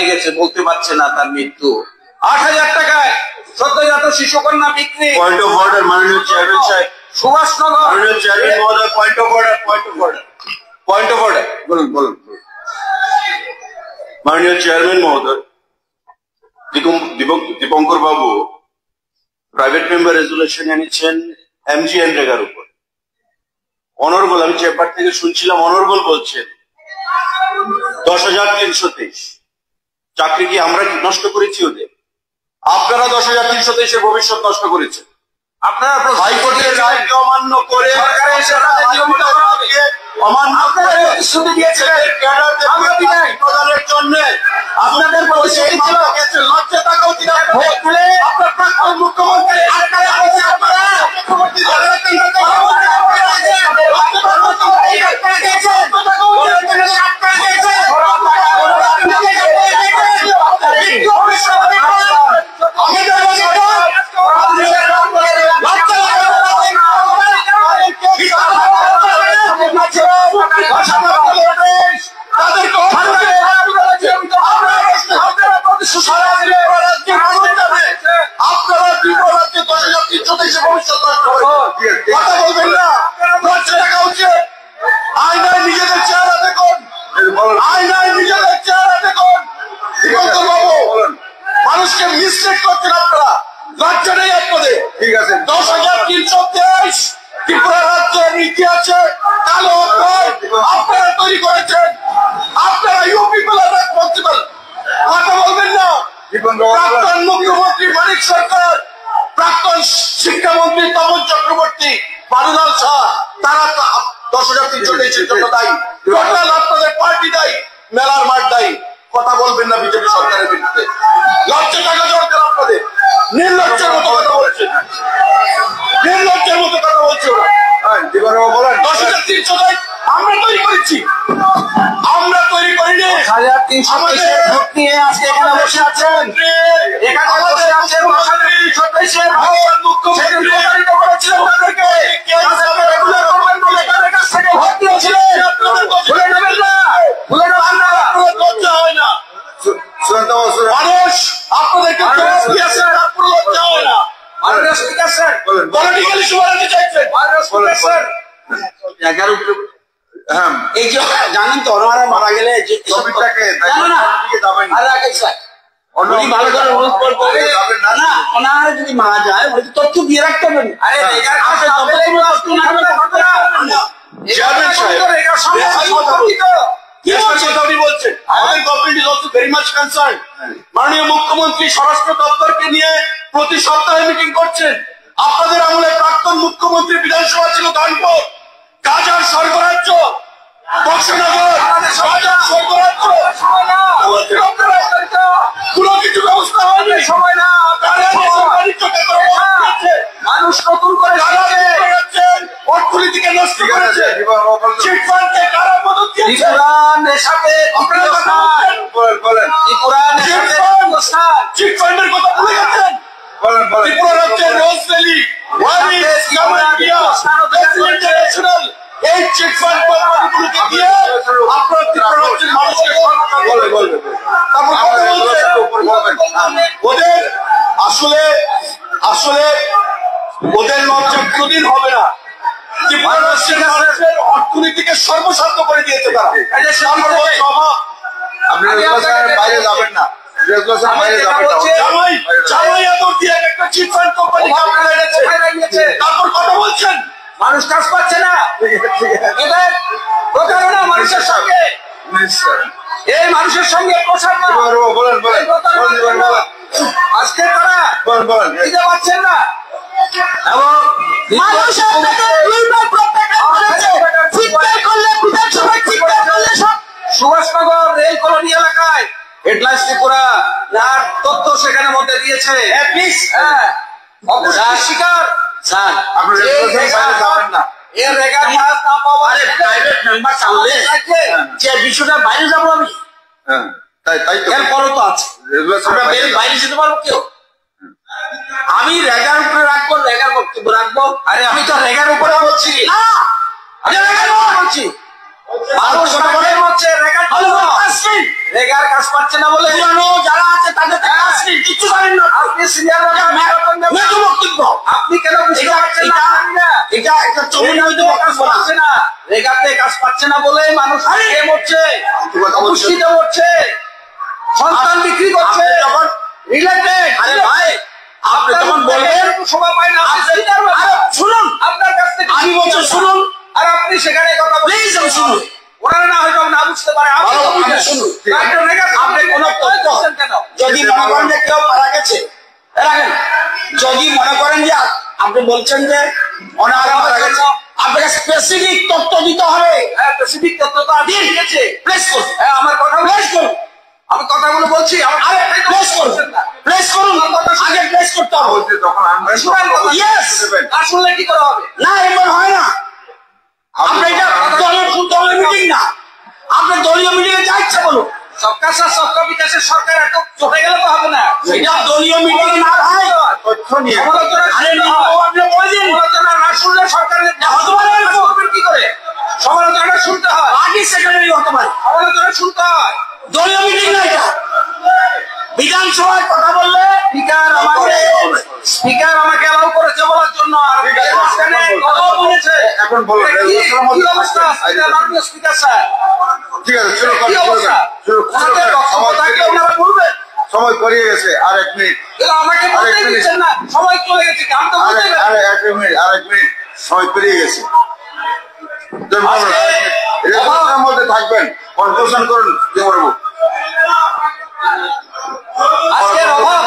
গেছে, বলতে পারছে না তার মৃত্যু। ৮,০০০ টাকায় সদ্যজাত শিশুকন্যা বিক্রি। পয়েন্ট অফ অর্ডার মাননীয় চেয়ারম্যান সাহেব। সুভাষনগর মাননীয় চেয়ারম্যান মহোদয়, point of order, point of order বলুন। মাননীয় চেয়ারম্যান মহোদয়, দীপঙ্কর বাবু প্রাইভেট মেম্বার রেজুলেশন এনেছেন MGNরেগার উপর। অনর্বল, আমি চেম্বার থেকে শুনছিলাম, অনর্বল বলছেন 10,323 চাকরি কি আমরা নষ্ট করেছি ওদের? আপনারা 10,323-এর ভবিষ্যৎ নষ্ট করেছেন। আপনারা হাইকোর্টের রায়কে অমান্য করে অমান্য করে প্রতিশ্রুতি দিয়েছিলেন ক্যাডারদের প্রদানের জন্য। আপনাদের প্রতিশ্রুতি ছিল, লজ্জা থাকা উচিত। আপনার প্রাক্তন মুখ্যমন্ত্রী মানুষকে মিসলিড করছেন আপনারা। লজ্জা নেই আপনাদের। ঠিক আছে, 10,323 ত্রিপুরা রাজ্যের ইতিহাসে কালো অধ্যায় আপনারা তৈরি করেছেন। আপনারা ইউ পিপল আর রেসপন্সিবল। কথা বলবেন না। প্রাক্তন মুখ্যমন্ত্রী মানিক সরকার, প্রাক্তন শিক্ষামন্ত্রী তপন চক্রবর্তী, বারুলাল শাহ, তারা 10,323-এর জন্য দায়ী। টোটাল আপনাদের পার্টি দায়ী, মেলার মাঠ দায়ী। কথা বলবেন না বিজেপি সরকারের বিরুদ্ধে। লজ্জা টাকা দরকার আপনাদের। নির্লজ্জের মতো কথা বলছেন, নির্লজ্জের মতো কথা বলছে ওরা। 10,323 আমরা তৈরি করেছি, আমরা তৈরি করিনি। 10,323 ভোট নিয়ে আজকে এখানে বসে আছেন। এখানে বসে আছেন 10,323-এর ভোট। মুখ্যমন্ত্রী প্রতারিত করেছিলেন তাদেরকে। রেগুলার করবেন বলে তাদের কাছ থেকে ভোট নিয়েছিলেন। ভুলে নেবেন না, ভুলে নেবেন না। লজ্জা হয় না মানুষ আপনাদেরকে জবাব দিয়েছে, তারপর লজ্জা হয় না। পলিটিক্যালি সুবারাতে চাইছেন। এই যে জানেন তো, ওনারা মারা গেলে যে ভালো করে অনুরোধ করবো না, ওনারা যদি মারা যায় তথ্য দিয়ে রাখতে হবে। মাননীয় মুখ্যমন্ত্রী স্বরাষ্ট্র দপ্তরকে নিয়ে প্রতি সপ্তাহে মিটিং করছেন। আপনাদের আমলে প্রাক্তন মুখ্যমন্ত্রী বিধানসভা ছিল কানপুর, গাজার স্বর্গরাজ্য বক্সনগর, গাজার স্বর্গরাজ্য। কোন কিছু ব্যবস্থা হয়নি, সময় না। মানুষ নতুন করে অর্থনীতিকে নষ্ট করেছে। চিটফান্ডকে কারা মদত দিয়েছে? চিটফান্ডের কথা ভুলে গেছেন? ত্রিপুরা রাজ্যের রোজ ভ্যালি, ইন্টারন্যাশনাল এই চিটফান্ড কোম্পানিগুলোকে দিয়ে আপনার ত্রিপুরা রাজ্যের মানুষকে ওদের আসলে ওদের লজ্জা কোনদিন হবে না। ত্রিপুরা রাজ্যের মানুষের অর্থনীতিকে সর্বস্বার্থ করে দিয়েছে তারা। বাইরে যাবেন না, তারপর কথা বলছেন মানুষ কাজ পাচ্ছে না। এদের প্রতারণা মানুষের সঙ্গে, এই মানুষের সঙ্গে প্রচার আজকে তারা দিতে পারছেন না। এবং সুভাষনগর রেল কলোনি এলাকায় হেডলাইন্স ত্রিপুরা যার তথ্য সেখানে মধ্যে দিয়েছে। শিকার যে বিষয়টা বাইরে যাবো আমি, এরপরও তো আছে বাইরে যেতে পারবো কেউ। আমি রেগার উপরে রাখবো, রেগার বক্তব্য রাখবো। আরে আমি তো রেগার উপরে বলছি, আমি রেগার উপরে বলছি। মানুষ রেগার কাজ পাচ্ছে না বলে যারা আছে তাদের কিছু করেন না। আপনি সিনিয়র বক্তব্য আপনি কেন বুঝতে পারছেন না? এটা একটা কাজ পাচ্ছে না, রেগাতে কাজ পাচ্ছে না বলে মানুষ মরছে, পুষ্টিতে মরছে, সন্তান বিক্রি করছে। যখন রিলেটেড আরে ভাই আপনি যখন বলবেন শোভা পায় না, শুনুন আপনার কাছ থেকে আমি বলছি শুনুন, আর আপনি সেখানে কথা প্লিজ শুনুন। ওনারা না হয়তো না বুঝতে পারে, শুনুন আপনি কোন কেন যদি মনে করেন যে কেউ মারা গেছে, রাখেন যদি মনে করেন যে আপনি বলছেন যে ওনারা মারা গেছে, আপনাকে স্পেসিফিক তথ্য দিতে হবে। হ্যাঁ স্পেসিফিক তথ্য তো দিয়ে দিয়েছে, প্লেস করুন। হ্যাঁ আমার কথা প্লেস করুন, আমি কথাগুলো বলছি আরে প্লেস করুন, প্লেস করুন, আগে প্লেস করতে হবে। তখন আসলে কি করা হবে না, এমন হয় না। আপনি এটা দলের মিটিং না, আপনার দলীয় মিটিং এ যা ইচ্ছা বলুন। সবকা সাথ সবকা বিকাশের সরকার এত চলে গেলে তো হবে না, এটা দলীয় মিটিং না ভাই। তথ্য নিয়ে আপনি বলে দিন, সমালোচনা না শুনলে সরকারের কি করে সমালোচনা শুনতে হয়? আগে সেক্রেটারি হতে পারে, সমালোচনা শুনতে হয়, দলীয় মিটিং না এটা। বিধানসভায় কথা বললে স্পিকার আমাকে অ্যালাউ করেছে বলার জন্য, আর বলেছে এখন বলুন কি অবস্থা স্পিকার স্যার? ঠিক আছে বলবেন, সময় করিয়ে গেছে, আর 1 মিনিট আমাকে বলতে দিচ্ছেন না, সময় চলে গেছে, আমি তো বলতে এক মিনিট সময় পেরিয়ে গেছে। মধ্যে থাকবেন, কনক্লুশন করুন কি করবো। আজকের অভাব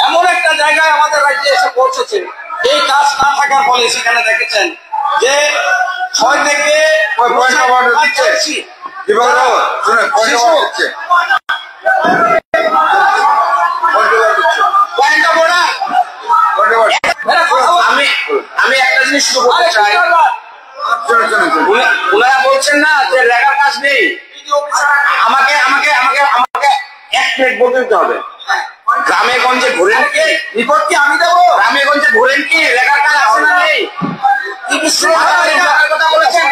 এমন একটা জায়গায় আমাদের রাজ্যে এসে পৌঁছেছে, এই কাজ না থাকার ফলে সেখানে দেখেছেন যে 6 থেকে আমি একটা জিনিস শুরু করতে চাই। ওনারা বলছেন না যে রেগার কাজ নেই, আমাকে আমাকে আমাকে আমাকে 1 মিনিট বলতে দিতে হবে। গ্রামে গঞ্জে ঘুরেন কি রিপোর্ট কি আমি দেবো? গ্রামে গঞ্জে ঘুরেন কি রেগার কাজ আছে না নেই? কথা বলেছেন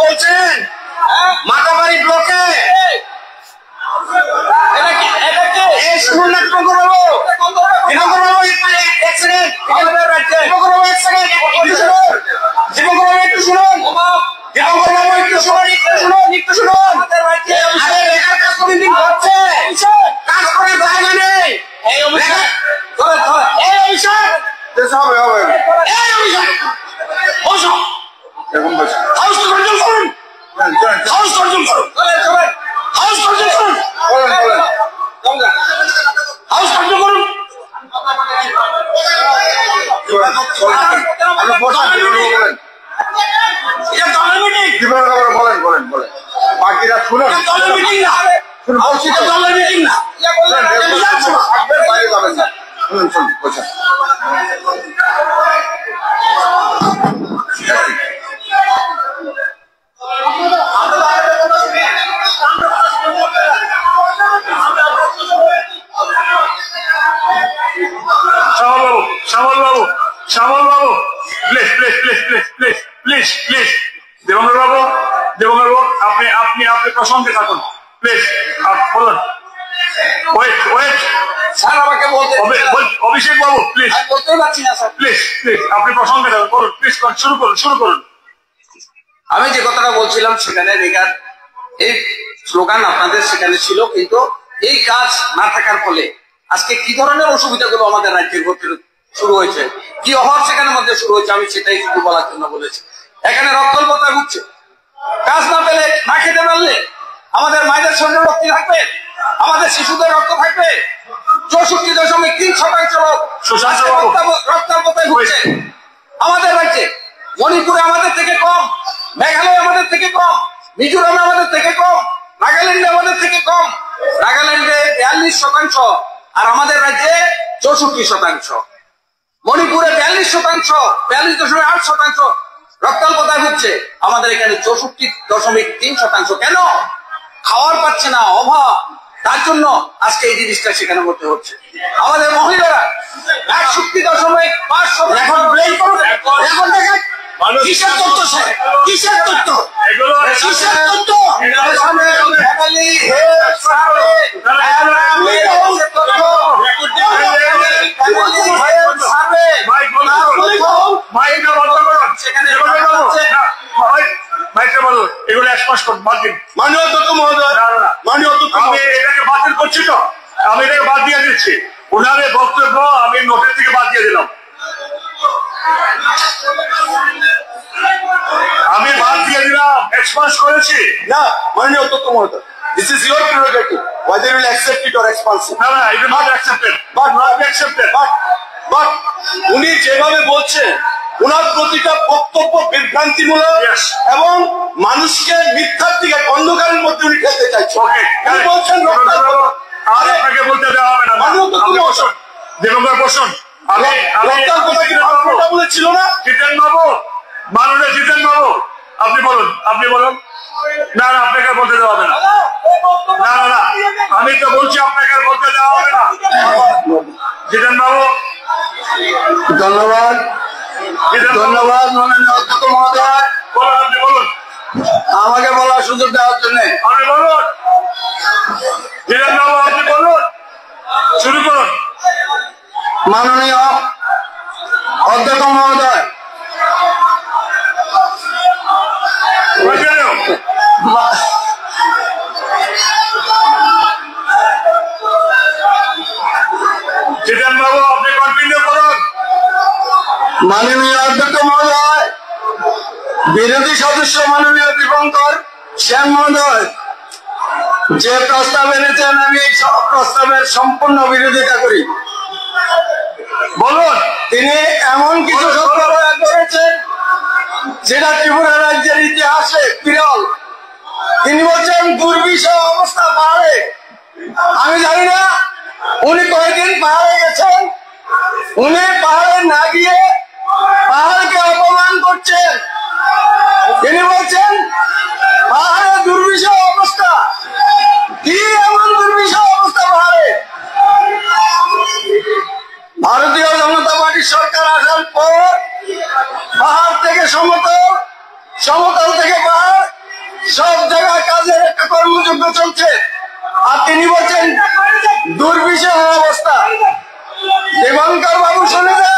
বলছেন মাতাবাড়ি ব্লকে বাকিরা শুনুন, বাইরে যাবেন না, শুনুন শুনুন বলছেন। Shyamal babu please please please please please please please দেবঙ্গর বাবু আপনি আপনি আপনি প্রসঙ্গে থাকুন প্লিজ। বলুন ওয়েট ওয়েট স্যার আমাকে বলতে অভিষেক বাবু প্লিজ বলতেই পারছি না স্যার, প্লিজ প্লিজ আপনি প্রসঙ্গে থাকুন, বলুন প্লিজ শুরু করুন শুরু করুন। আমি যে কথাটা বলছিলাম সেখানে রেগার এই স্লোগান আপনাদের সেখানে ছিল, কিন্তু এই কাজ না থাকার ফলে আজকে কি ধরনের অসুবিধাগুলো আমাদের রাজ্যের মধ্যে শুরু হয়েছে, কি অভাব সেখানে মধ্যে শুরু হয়েছে, আমি সেটাই শুধু বলার জন্য বলেছি। এখানে রক্তল্পতা ঘুরছে, কাজ না পেলে না খেতে পারলে আমাদের মায়েদের শরীরে রক্ত থাকবে, আমাদের শিশুদের রক্ত থাকবে। 64.3% লোক রক্তাল্পতায় ভুগছে আমাদের রাজ্যে। মণিপুরে আমাদের থেকে কম, মেঘালয় আমাদের থেকে কম, মিজোরামে আমাদের থেকে কম, নাগাল্যান্ডে আমাদের থেকে কম। নাগাল্যান্ডে 42% আর আমাদের রাজ্যে 64%। মণিপুরে 42%, 42.8% রক্তাল্পতায় ভুগছে, আমাদের এখানে 64.3%। কেন? খাওয়ার পাচ্ছে না, অভাব, তার জন্য আজকে এই জিনিসটা সেখানে মধ্যে হচ্ছে। আমাদের মহিলারা 61.5% এখন ব্লেম করুন, এখন দেখেন কিসের তথ্য স্যার? কিসের তথ্য? এগুলো কিসের তথ্য? এগুলো এক মাস বাদ দিন। মাননীয় অধ্যক্ষ মহোদয়, মাননীয় অধ্যক্ষ আমি এটাকে বাতিল করছি তো, আমি এটাকে বাদ দিয়ে দিচ্ছি। ওনার বক্তব্য আমি নোটের থেকে বাদ দিয়ে দিলাম। আমি বাদ দিয়ে দিলাম, এক্সপান্স করেছি। না, মাননীয় অধ্যক্ষ মহোদয়, this is your prerogative whether you will accept it or expulse it. না না, it is not accepted. But not be accepted. but উনি যেভাবে বলছেন ওনার প্রতিটা বক্তব্য বিভ্রান্তিমূলক Yes. এবং মানুষকে মিথ্যার দিকে অন্ধকারের মধ্যে উনি ঠেলতে চাইছেন। Okay, উনি বলছেন আর আপনাকে বলতে দেওয়া হবে না। মাননীয় অধ্যক্ষ আপনি মহোদয়, বসুন, দেবঙ্কর বসুন। রক্তার কথা কি বাক্যটা বলেছিল না? জিতেন বাবু, মাননীয় জিতেন বাবু, আপনি বলুন, আপনি বলুন। না না, আপনাকে আর বলতে দেওয়া হবে না। না না না, আমি তো বলছি আপনাকে আর বলতে দেওয়া হবে না। জিতেন বাবু, ধন্যবাদ, জিতেন বাবু, ধন্যবাদ মাননীয় অধ্যক্ষ মহোদয়, বলুন, আপনি বলুন, আমাকে বলার সুযোগ দেওয়ার জন্য। আপনি বলুন। জিতেন বাবু, আপনি বলুন, শুরু করুন। মাননীয় অধ্যক্ষ মহোদয়, জিতেন বাবু, আপনি কন্টিনিউ করুন। মাননীয় অধ্যক্ষ মহোদয়, বিরোধী সদস্য মাননীয় দীপঙ্কর সেন মহোদয় যে প্রস্তাব এনেছেন, আমি এই সব প্রস্তাবের সম্পূর্ণ বিরোধিতা করি। বলুন। তিনি এমন কিছু শব্দ প্রয়োগ করেছেন যেটা ত্রিপুরা রাজ্যের ইতিহাসে বিরল। তিনি বলছেন দুর্বিষহ অবস্থা পাহাড়ে। আমি জানি না উনি কয়েকদিন পাহাড়ে গেছেন, উনি পাহাড়ে না গিয়ে পাহাড়কে অপমান করছেন। তিনি বলছেন পাহাড়ে দুর্বিষহ অবস্থা। কি এমন দুর্বিষহ অবস্থা পাহাড়ে? ভারতীয় জনতা পার্টির সরকার আসার পর পাহাড় থেকে সমতল, সমতল থেকে পাহাড়, সব জায়গায় কাজের একটা কর্মযজ্ঞ চলছে। আর তিনি বলছেন দুর্বিষহ অবস্থা। দেবঙ্কর বাবু শুনে যান,